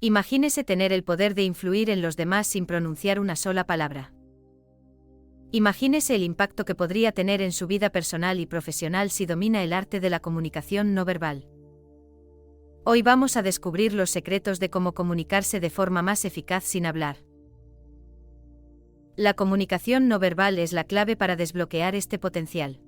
Imagínese tener el poder de influir en los demás sin pronunciar una sola palabra. Imagínese el impacto que podría tener en su vida personal y profesional si domina el arte de la comunicación no verbal. Hoy vamos a descubrir los secretos de cómo comunicarse de forma más eficaz sin hablar. La comunicación no verbal es la clave para desbloquear este potencial.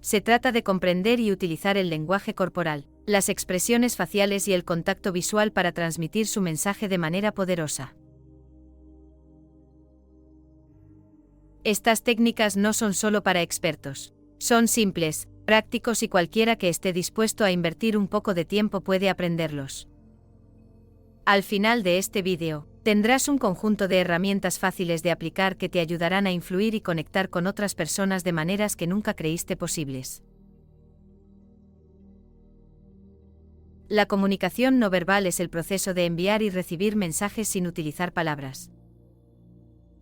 Se trata de comprender y utilizar el lenguaje corporal, las expresiones faciales y el contacto visual para transmitir su mensaje de manera poderosa. Estas técnicas no son solo para expertos. Son simples, prácticos y cualquiera que esté dispuesto a invertir un poco de tiempo puede aprenderlos. Al final de este vídeo, tendrás un conjunto de herramientas fáciles de aplicar que te ayudarán a influir y conectar con otras personas de maneras que nunca creíste posibles. La comunicación no verbal es el proceso de enviar y recibir mensajes sin utilizar palabras.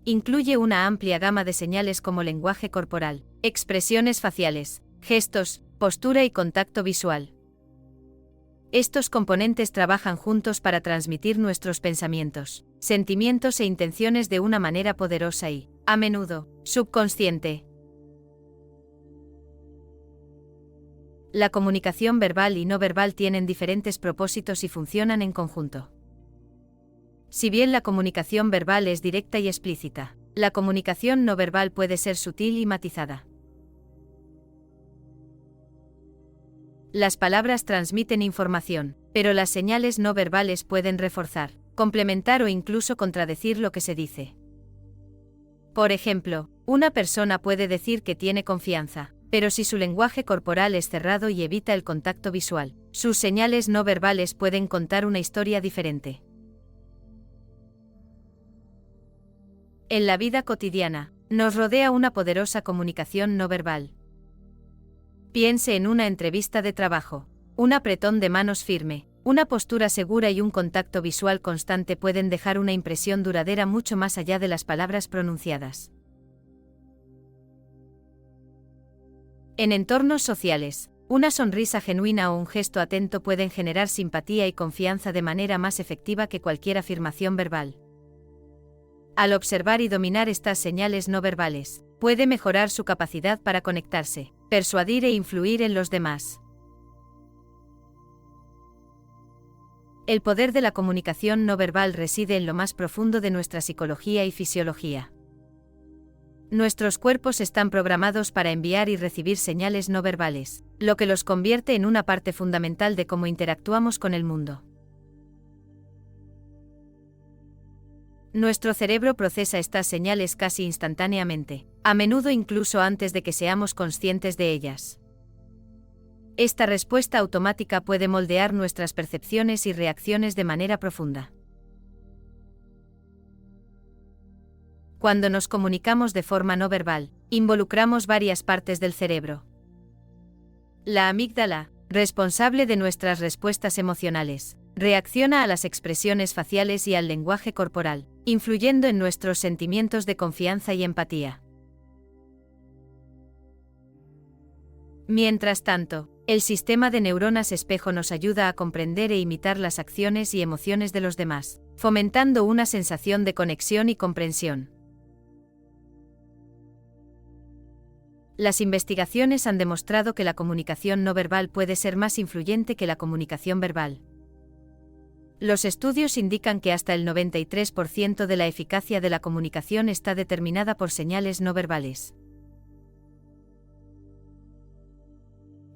Incluye una amplia gama de señales como lenguaje corporal, expresiones faciales, gestos, postura y contacto visual. Estos componentes trabajan juntos para transmitir nuestros pensamientos, sentimientos e intenciones de una manera poderosa y, a menudo, subconsciente. La comunicación verbal y no verbal tienen diferentes propósitos y funcionan en conjunto. Si bien la comunicación verbal es directa y explícita, la comunicación no verbal puede ser sutil y matizada. Las palabras transmiten información, pero las señales no verbales pueden reforzar, complementar o incluso contradecir lo que se dice. Por ejemplo, una persona puede decir que tiene confianza, pero si su lenguaje corporal es cerrado y evita el contacto visual, sus señales no verbales pueden contar una historia diferente. En la vida cotidiana, nos rodea una poderosa comunicación no verbal. Piense en una entrevista de trabajo. Un apretón de manos firme, una postura segura y un contacto visual constante pueden dejar una impresión duradera mucho más allá de las palabras pronunciadas. En entornos sociales, una sonrisa genuina o un gesto atento pueden generar simpatía y confianza de manera más efectiva que cualquier afirmación verbal. Al observar y dominar estas señales no verbales, puede mejorar su capacidad para conectarse, persuadir e influir en los demás. El poder de la comunicación no verbal reside en lo más profundo de nuestra psicología y fisiología. Nuestros cuerpos están programados para enviar y recibir señales no verbales, lo que los convierte en una parte fundamental de cómo interactuamos con el mundo. Nuestro cerebro procesa estas señales casi instantáneamente, a menudo incluso antes de que seamos conscientes de ellas. Esta respuesta automática puede moldear nuestras percepciones y reacciones de manera profunda. Cuando nos comunicamos de forma no verbal, involucramos varias partes del cerebro. La amígdala, responsable de nuestras respuestas emocionales, reacciona a las expresiones faciales y al lenguaje corporal, influyendo en nuestros sentimientos de confianza y empatía. Mientras tanto, el sistema de neuronas espejo nos ayuda a comprender e imitar las acciones y emociones de los demás, fomentando una sensación de conexión y comprensión. Las investigaciones han demostrado que la comunicación no verbal puede ser más influyente que la comunicación verbal. Los estudios indican que hasta el 93% de la eficacia de la comunicación está determinada por señales no verbales.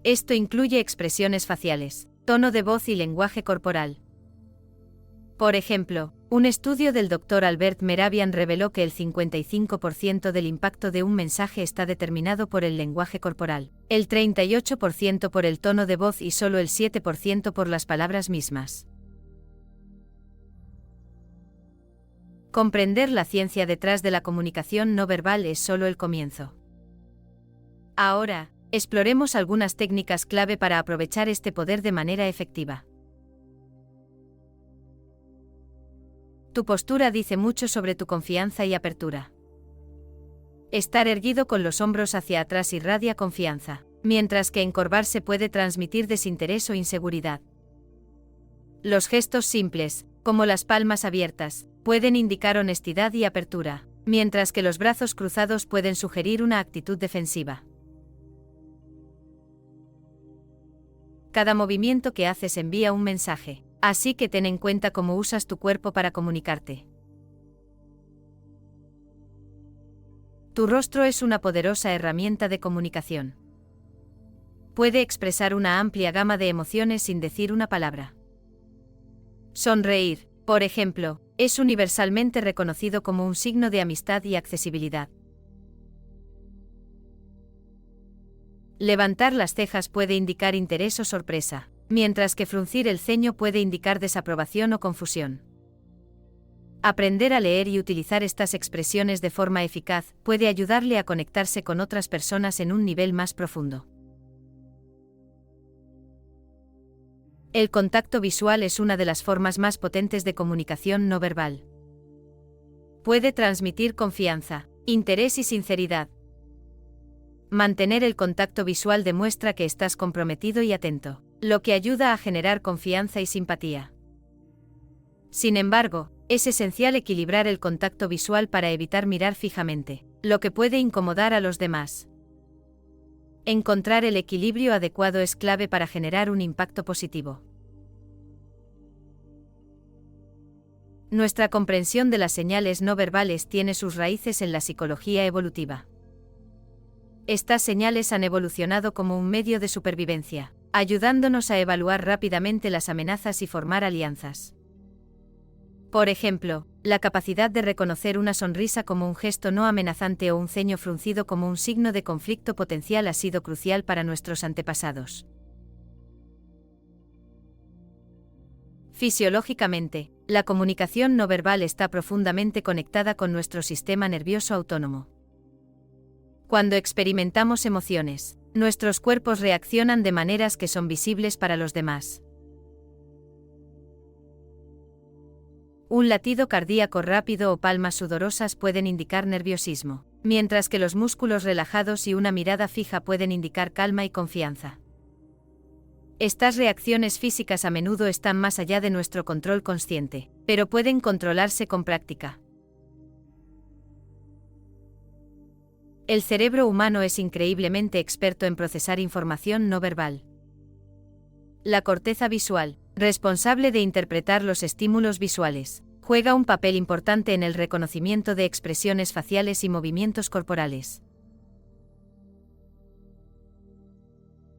Esto incluye expresiones faciales, tono de voz y lenguaje corporal. Por ejemplo, un estudio del Dr. Albert Mehrabian reveló que el 55% del impacto de un mensaje está determinado por el lenguaje corporal, el 38% por el tono de voz y solo el 7% por las palabras mismas. Comprender la ciencia detrás de la comunicación no verbal es solo el comienzo. Ahora, exploremos algunas técnicas clave para aprovechar este poder de manera efectiva. Tu postura dice mucho sobre tu confianza y apertura. Estar erguido con los hombros hacia atrás irradia confianza, mientras que encorvarse puede transmitir desinterés o inseguridad. Los gestos simples, como las palmas abiertas, pueden indicar honestidad y apertura, mientras que los brazos cruzados pueden sugerir una actitud defensiva. Cada movimiento que haces envía un mensaje, así que ten en cuenta cómo usas tu cuerpo para comunicarte. Tu rostro es una poderosa herramienta de comunicación. Puede expresar una amplia gama de emociones sin decir una palabra. Sonreír, por ejemplo, es universalmente reconocido como un signo de amistad y accesibilidad. Levantar las cejas puede indicar interés o sorpresa, mientras que fruncir el ceño puede indicar desaprobación o confusión. Aprender a leer y utilizar estas expresiones de forma eficaz puede ayudarle a conectarse con otras personas en un nivel más profundo. El contacto visual es una de las formas más potentes de comunicación no verbal. Puede transmitir confianza, interés y sinceridad. Mantener el contacto visual demuestra que estás comprometido y atento, lo que ayuda a generar confianza y simpatía. Sin embargo, es esencial equilibrar el contacto visual para evitar mirar fijamente, lo que puede incomodar a los demás. Encontrar el equilibrio adecuado es clave para generar un impacto positivo. Nuestra comprensión de las señales no verbales tiene sus raíces en la psicología evolutiva. Estas señales han evolucionado como un medio de supervivencia, ayudándonos a evaluar rápidamente las amenazas y formar alianzas. Por ejemplo, la capacidad de reconocer una sonrisa como un gesto no amenazante o un ceño fruncido como un signo de conflicto potencial ha sido crucial para nuestros antepasados. Fisiológicamente, la comunicación no verbal está profundamente conectada con nuestro sistema nervioso autónomo. Cuando experimentamos emociones, nuestros cuerpos reaccionan de maneras que son visibles para los demás. Un latido cardíaco rápido o palmas sudorosas pueden indicar nerviosismo, mientras que los músculos relajados y una mirada fija pueden indicar calma y confianza. Estas reacciones físicas a menudo están más allá de nuestro control consciente, pero pueden controlarse con práctica. El cerebro humano es increíblemente experto en procesar información no verbal. La corteza visual, responsable de interpretar los estímulos visuales, juega un papel importante en el reconocimiento de expresiones faciales y movimientos corporales.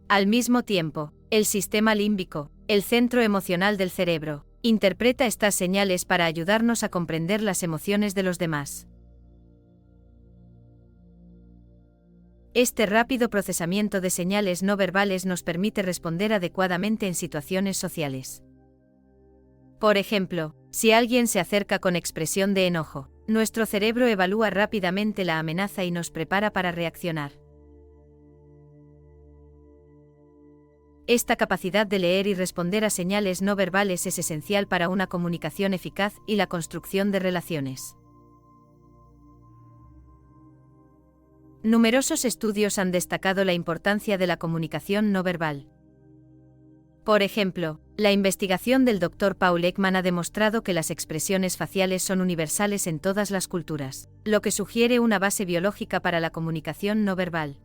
Al mismo tiempo, el sistema límbico, el centro emocional del cerebro, interpreta estas señales para ayudarnos a comprender las emociones de los demás. Este rápido procesamiento de señales no verbales nos permite responder adecuadamente en situaciones sociales. Por ejemplo, si alguien se acerca con expresión de enojo, nuestro cerebro evalúa rápidamente la amenaza y nos prepara para reaccionar. Esta capacidad de leer y responder a señales no verbales es esencial para una comunicación eficaz y la construcción de relaciones. Numerosos estudios han destacado la importancia de la comunicación no verbal. Por ejemplo, la investigación del Dr. Paul Ekman ha demostrado que las expresiones faciales son universales en todas las culturas, lo que sugiere una base biológica para la comunicación no verbal.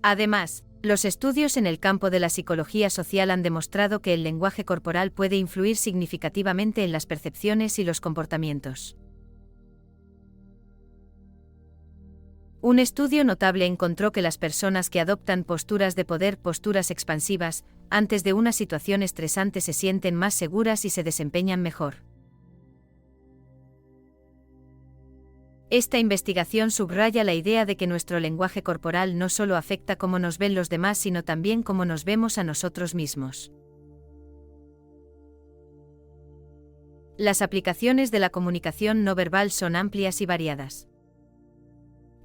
Además, los estudios en el campo de la psicología social han demostrado que el lenguaje corporal puede influir significativamente en las percepciones y los comportamientos. Un estudio notable encontró que las personas que adoptan posturas de poder, posturas expansivas, antes de una situación estresante se sienten más seguras y se desempeñan mejor. Esta investigación subraya la idea de que nuestro lenguaje corporal no solo afecta cómo nos ven los demás, sino también cómo nos vemos a nosotros mismos. Las aplicaciones de la comunicación no verbal son amplias y variadas.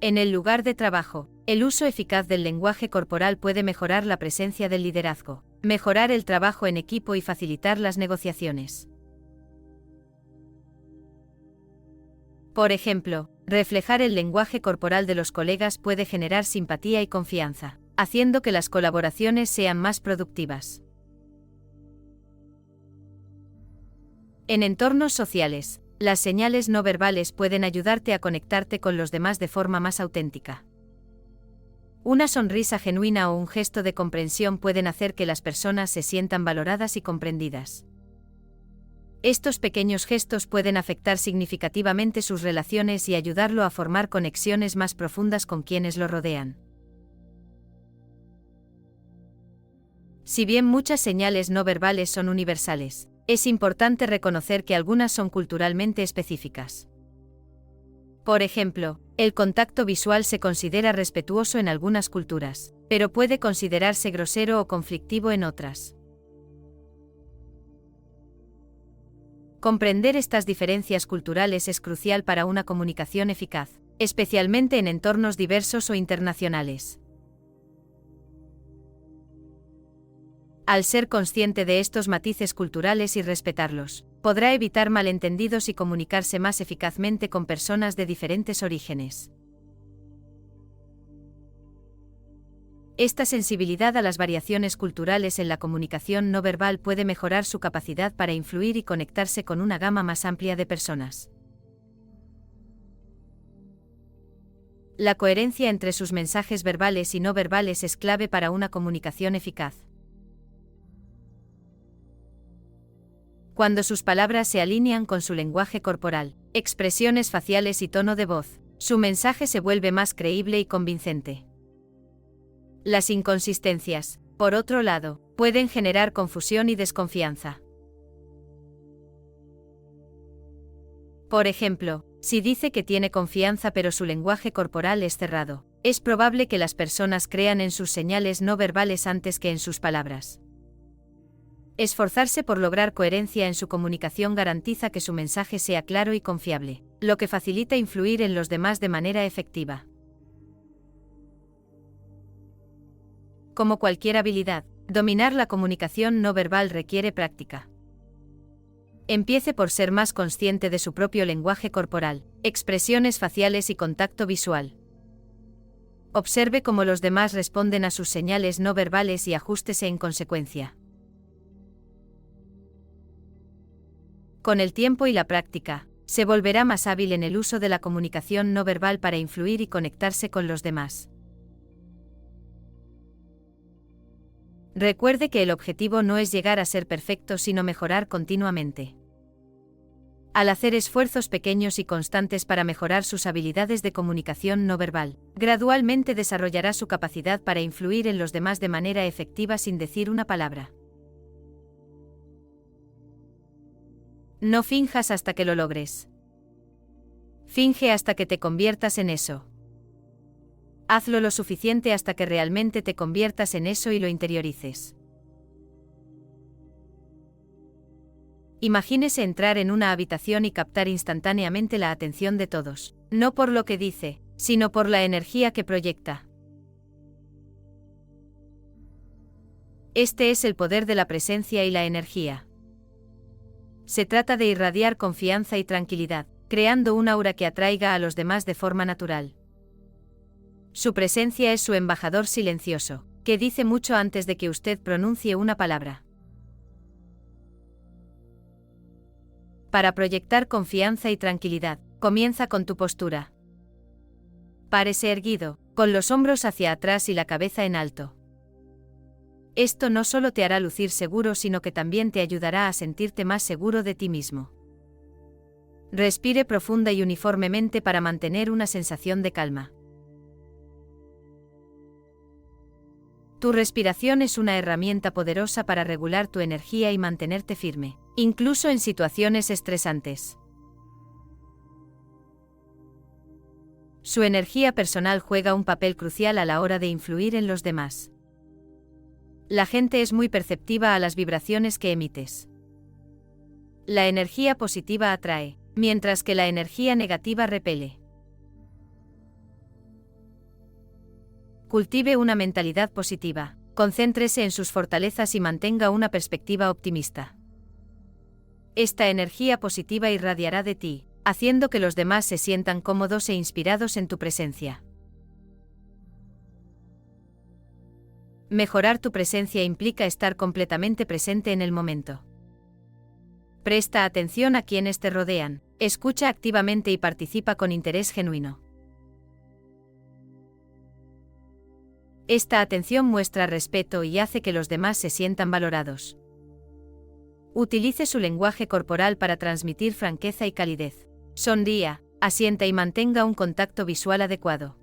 En el lugar de trabajo, el uso eficaz del lenguaje corporal puede mejorar la presencia del liderazgo, mejorar el trabajo en equipo y facilitar las negociaciones. Por ejemplo, reflejar el lenguaje corporal de los colegas puede generar simpatía y confianza, haciendo que las colaboraciones sean más productivas. En entornos sociales, las señales no verbales pueden ayudarte a conectarte con los demás de forma más auténtica. Una sonrisa genuina o un gesto de comprensión pueden hacer que las personas se sientan valoradas y comprendidas. Estos pequeños gestos pueden afectar significativamente sus relaciones y ayudarlo a formar conexiones más profundas con quienes lo rodean. Si bien muchas señales no verbales son universales, es importante reconocer que algunas son culturalmente específicas. Por ejemplo, el contacto visual se considera respetuoso en algunas culturas, pero puede considerarse grosero o conflictivo en otras. Comprender estas diferencias culturales es crucial para una comunicación eficaz, especialmente en entornos diversos o internacionales. Al ser consciente de estos matices culturales y respetarlos, podrá evitar malentendidos y comunicarse más eficazmente con personas de diferentes orígenes. Esta sensibilidad a las variaciones culturales en la comunicación no verbal puede mejorar su capacidad para influir y conectarse con una gama más amplia de personas. La coherencia entre sus mensajes verbales y no verbales es clave para una comunicación eficaz. Cuando sus palabras se alinean con su lenguaje corporal, expresiones faciales y tono de voz, su mensaje se vuelve más creíble y convincente. Las inconsistencias, por otro lado, pueden generar confusión y desconfianza. Por ejemplo, si dice que tiene confianza pero su lenguaje corporal es cerrado, es probable que las personas crean en sus señales no verbales antes que en sus palabras. Esforzarse por lograr coherencia en su comunicación garantiza que su mensaje sea claro y confiable, lo que facilita influir en los demás de manera efectiva. Como cualquier habilidad, dominar la comunicación no verbal requiere práctica. Empiece por ser más consciente de su propio lenguaje corporal, expresiones faciales y contacto visual. Observe cómo los demás responden a sus señales no verbales y ajústese en consecuencia. Con el tiempo y la práctica, se volverá más hábil en el uso de la comunicación no verbal para influir y conectarse con los demás. Recuerde que el objetivo no es llegar a ser perfecto sino mejorar continuamente. Al hacer esfuerzos pequeños y constantes para mejorar sus habilidades de comunicación no verbal, gradualmente desarrollará su capacidad para influir en los demás de manera efectiva sin decir una palabra. No finjas hasta que lo logres. Finge hasta que te conviertas en eso. Hazlo lo suficiente hasta que realmente te conviertas en eso y lo interiorices. Imagínese entrar en una habitación y captar instantáneamente la atención de todos, no por lo que dice, sino por la energía que proyecta. Este es el poder de la presencia y la energía. Se trata de irradiar confianza y tranquilidad, creando un aura que atraiga a los demás de forma natural. Su presencia es su embajador silencioso, que dice mucho antes de que usted pronuncie una palabra. Para proyectar confianza y tranquilidad, comienza con tu postura. Párese erguido, con los hombros hacia atrás y la cabeza en alto. Esto no solo te hará lucir seguro, sino que también te ayudará a sentirte más seguro de ti mismo. Respire profunda y uniformemente para mantener una sensación de calma. Tu respiración es una herramienta poderosa para regular tu energía y mantenerte firme, incluso en situaciones estresantes. Su energía personal juega un papel crucial a la hora de influir en los demás. La gente es muy perceptiva a las vibraciones que emites. La energía positiva atrae, mientras que la energía negativa repele. Cultive una mentalidad positiva, concéntrese en sus fortalezas y mantenga una perspectiva optimista. Esta energía positiva irradiará de ti, haciendo que los demás se sientan cómodos e inspirados en tu presencia. Mejorar tu presencia implica estar completamente presente en el momento. Presta atención a quienes te rodean, escucha activamente y participa con interés genuino. Esta atención muestra respeto y hace que los demás se sientan valorados. Utilice su lenguaje corporal para transmitir franqueza y calidez. Sonría, asienta y mantenga un contacto visual adecuado.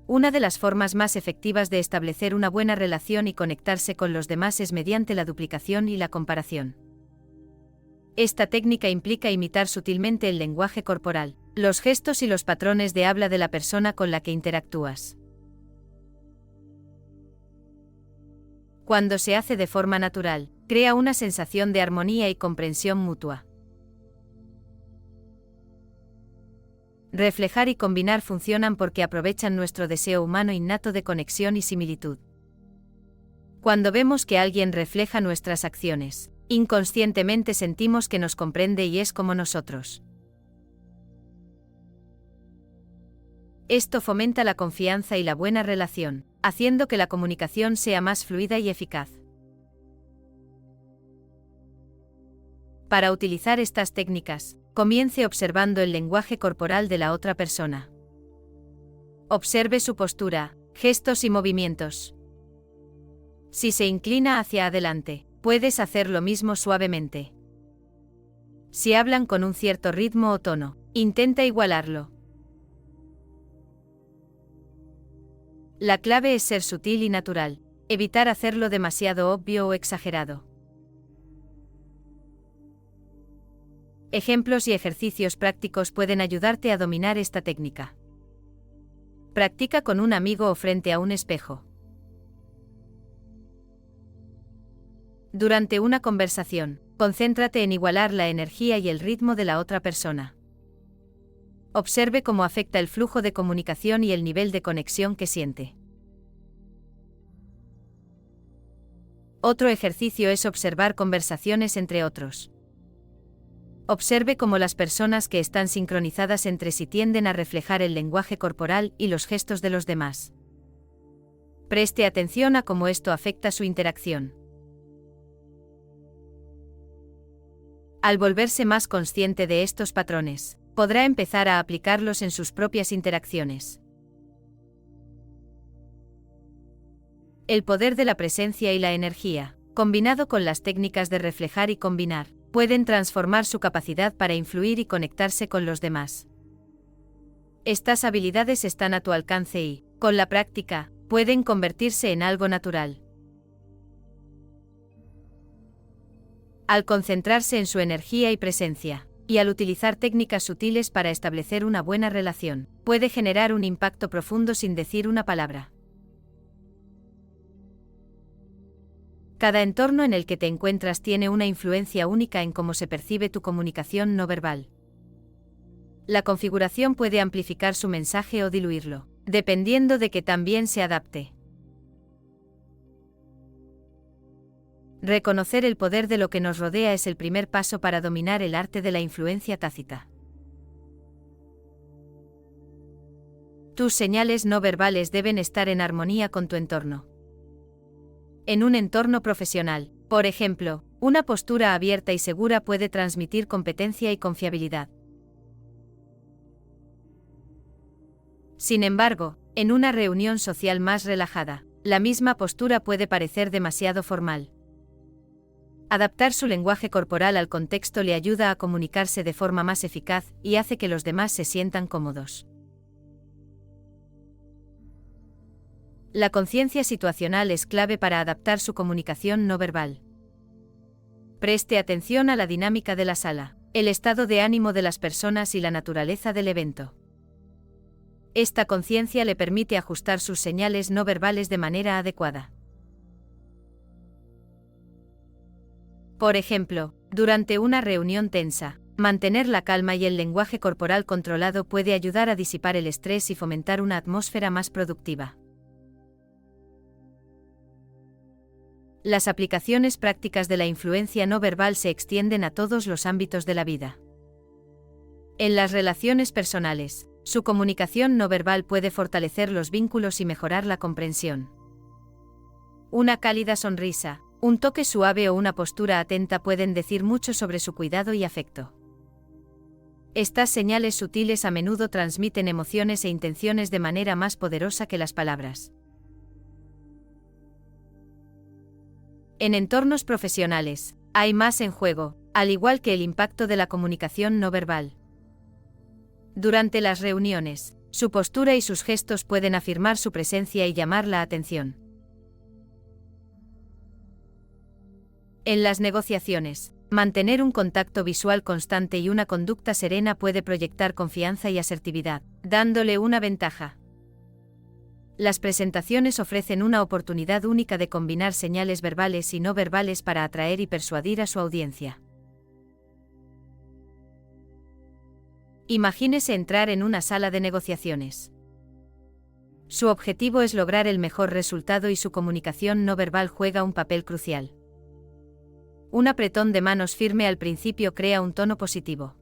Una de las formas más efectivas de establecer una buena relación y conectarse con los demás es mediante la duplicación y la comparación. Esta técnica implica imitar sutilmente el lenguaje corporal, los gestos y los patrones de habla de la persona con la que interactúas. Cuando se hace de forma natural, crea una sensación de armonía y comprensión mutua. Reflejar y combinar funcionan porque aprovechan nuestro deseo humano innato de conexión y similitud. Cuando vemos que alguien refleja nuestras acciones, inconscientemente sentimos que nos comprende y es como nosotros. Esto fomenta la confianza y la buena relación, haciendo que la comunicación sea más fluida y eficaz. Para utilizar estas técnicas, comience observando el lenguaje corporal de la otra persona. Observe su postura, gestos y movimientos. Si se inclina hacia adelante, puedes hacer lo mismo suavemente. Si hablan con un cierto ritmo o tono, intenta igualarlo. La clave es ser sutil y natural, evitar hacerlo demasiado obvio o exagerado. Ejemplos y ejercicios prácticos pueden ayudarte a dominar esta técnica. Practica con un amigo o frente a un espejo. Durante una conversación, concéntrate en igualar la energía y el ritmo de la otra persona. Observe cómo afecta el flujo de comunicación y el nivel de conexión que siente. Otro ejercicio es observar conversaciones entre otros. Observe cómo las personas que están sincronizadas entre sí tienden a reflejar el lenguaje corporal y los gestos de los demás. Preste atención a cómo esto afecta su interacción. Al volverse más consciente de estos patrones, podrá empezar a aplicarlos en sus propias interacciones. El poder de la presencia y la energía, combinado con las técnicas de reflejar y combinar, pueden transformar su capacidad para influir y conectarse con los demás. Estas habilidades están a tu alcance y, con la práctica, pueden convertirse en algo natural. Al concentrarse en su energía y presencia, y al utilizar técnicas sutiles para establecer una buena relación, puede generar un impacto profundo sin decir una palabra. Cada entorno en el que te encuentras tiene una influencia única en cómo se percibe tu comunicación no verbal. La configuración puede amplificar su mensaje o diluirlo, dependiendo de que también se adapte. Reconocer el poder de lo que nos rodea es el primer paso para dominar el arte de la influencia tácita. Tus señales no verbales deben estar en armonía con tu entorno. En un entorno profesional, por ejemplo, una postura abierta y segura puede transmitir competencia y confiabilidad. Sin embargo, en una reunión social más relajada, la misma postura puede parecer demasiado formal. Adaptar su lenguaje corporal al contexto le ayuda a comunicarse de forma más eficaz y hace que los demás se sientan cómodos. La conciencia situacional es clave para adaptar su comunicación no verbal. Preste atención a la dinámica de la sala, el estado de ánimo de las personas y la naturaleza del evento. Esta conciencia le permite ajustar sus señales no verbales de manera adecuada. Por ejemplo, durante una reunión tensa, mantener la calma y el lenguaje corporal controlado puede ayudar a disipar el estrés y fomentar una atmósfera más productiva. Las aplicaciones prácticas de la influencia no verbal se extienden a todos los ámbitos de la vida. En las relaciones personales, Su comunicación no verbal puede fortalecer los vínculos y mejorar la comprensión. Una cálida sonrisa, un toque suave o una postura atenta pueden decir mucho sobre su cuidado y afecto. Estas señales sutiles a menudo transmiten emociones e intenciones de manera más poderosa que las palabras. En entornos profesionales, hay más en juego, al igual que el impacto de la comunicación no verbal. Durante las reuniones, su postura y sus gestos pueden afirmar su presencia y llamar la atención. En las negociaciones, mantener un contacto visual constante y una conducta serena puede proyectar confianza y asertividad, dándole una ventaja. Las presentaciones ofrecen una oportunidad única de combinar señales verbales y no verbales para atraer y persuadir a su audiencia. Imagínese entrar en una sala de negociaciones. Su objetivo es lograr el mejor resultado y su comunicación no verbal juega un papel crucial. Un apretón de manos firme al principio crea un tono positivo.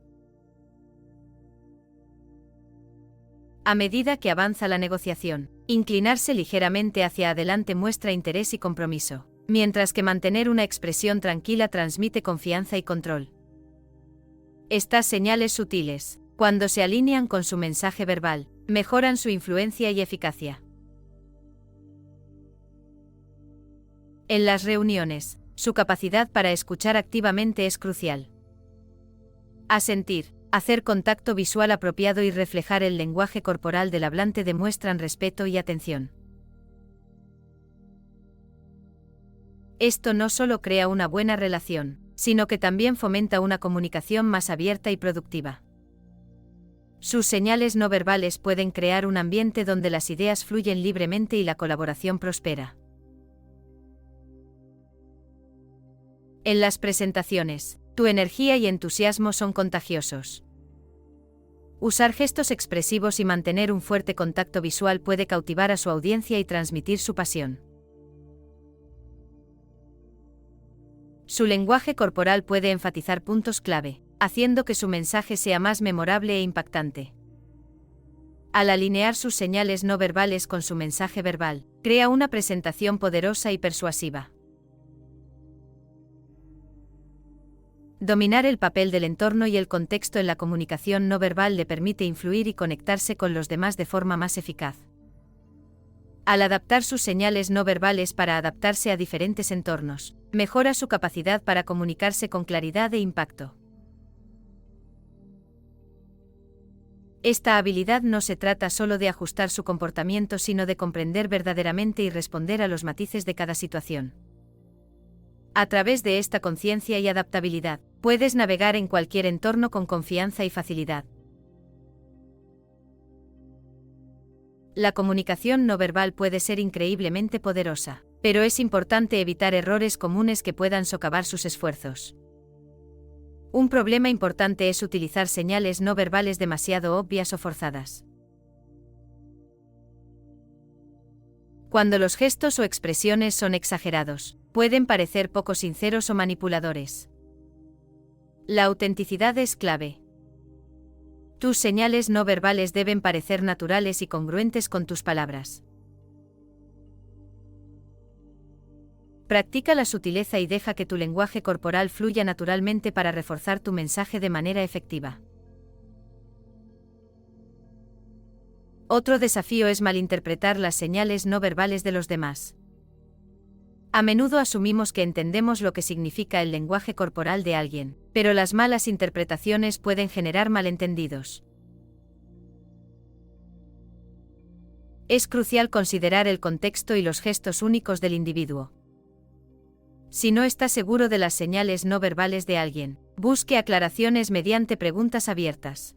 A medida que avanza la negociación, inclinarse ligeramente hacia adelante muestra interés y compromiso, mientras que mantener una expresión tranquila transmite confianza y control. Estas señales sutiles, cuando se alinean con su mensaje verbal, mejoran su influencia y eficacia. En las reuniones, su capacidad para escuchar activamente es crucial. Asentir, hacer contacto visual apropiado y reflejar el lenguaje corporal del hablante demuestran respeto y atención. Esto no solo crea una buena relación, sino que también fomenta una comunicación más abierta y productiva. Sus señales no verbales pueden crear un ambiente donde las ideas fluyen libremente y la colaboración prospera. En las presentaciones, tu energía y entusiasmo son contagiosos. Usar gestos expresivos y mantener un fuerte contacto visual puede cautivar a su audiencia y transmitir su pasión. Su lenguaje corporal puede enfatizar puntos clave, haciendo que su mensaje sea más memorable e impactante. Al alinear sus señales no verbales con su mensaje verbal, crea una presentación poderosa y persuasiva. Dominar el papel del entorno y el contexto en la comunicación no verbal le permite influir y conectarse con los demás de forma más eficaz. Al adaptar sus señales no verbales para adaptarse a diferentes entornos, mejora su capacidad para comunicarse con claridad e impacto. Esta habilidad no se trata solo de ajustar su comportamiento, sino de comprender verdaderamente y responder a los matices de cada situación. A través de esta conciencia y adaptabilidad, puedes navegar en cualquier entorno con confianza y facilidad. La comunicación no verbal puede ser increíblemente poderosa, pero es importante evitar errores comunes que puedan socavar sus esfuerzos. Un problema importante es utilizar señales no verbales demasiado obvias o forzadas. Cuando los gestos o expresiones son exagerados, pueden parecer poco sinceros o manipuladores. La autenticidad es clave. Tus señales no verbales deben parecer naturales y congruentes con tus palabras. Practica la sutileza y deja que tu lenguaje corporal fluya naturalmente para reforzar tu mensaje de manera efectiva. Otro desafío es malinterpretar las señales no verbales de los demás. A menudo asumimos que entendemos lo que significa el lenguaje corporal de alguien, pero las malas interpretaciones pueden generar malentendidos. Es crucial considerar el contexto y los gestos únicos del individuo. Si no está seguro de las señales no verbales de alguien, busque aclaraciones mediante preguntas abiertas.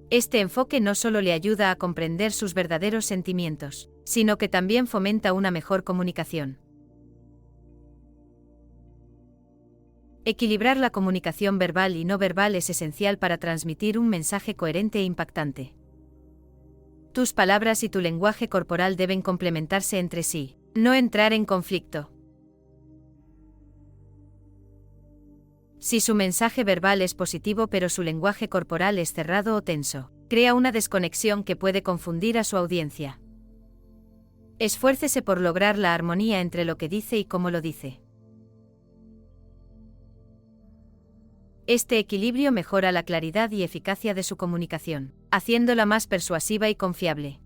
Este enfoque no solo le ayuda a comprender sus verdaderos sentimientos, sino que también fomenta una mejor comunicación. Equilibrar la comunicación verbal y no verbal es esencial para transmitir un mensaje coherente e impactante. Tus palabras y tu lenguaje corporal deben complementarse entre sí, no entrar en conflicto. Si su mensaje verbal es positivo pero su lenguaje corporal es cerrado o tenso, crea una desconexión que puede confundir a su audiencia. Esfuércese por lograr la armonía entre lo que dice y cómo lo dice. Este equilibrio mejora la claridad y eficacia de su comunicación, haciéndola más persuasiva y confiable.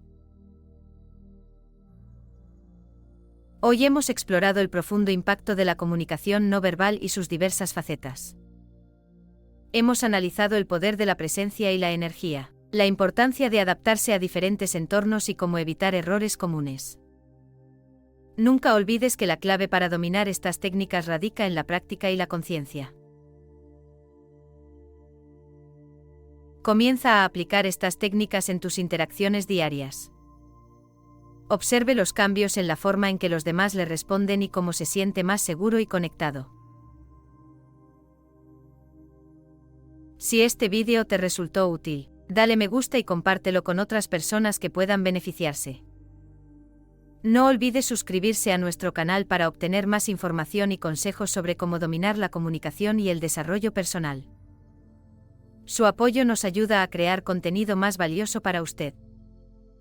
Hoy hemos explorado el profundo impacto de la comunicación no verbal y sus diversas facetas. Hemos analizado el poder de la presencia y la energía, la importancia de adaptarse a diferentes entornos y cómo evitar errores comunes. Nunca olvides que la clave para dominar estas técnicas radica en la práctica y la conciencia. Comienza a aplicar estas técnicas en tus interacciones diarias. Observe los cambios en la forma en que los demás le responden y cómo se siente más seguro y conectado. Si este vídeo te resultó útil, dale me gusta y compártelo con otras personas que puedan beneficiarse. No olvides suscribirse a nuestro canal para obtener más información y consejos sobre cómo dominar la comunicación y el desarrollo personal. Su apoyo nos ayuda a crear contenido más valioso para usted.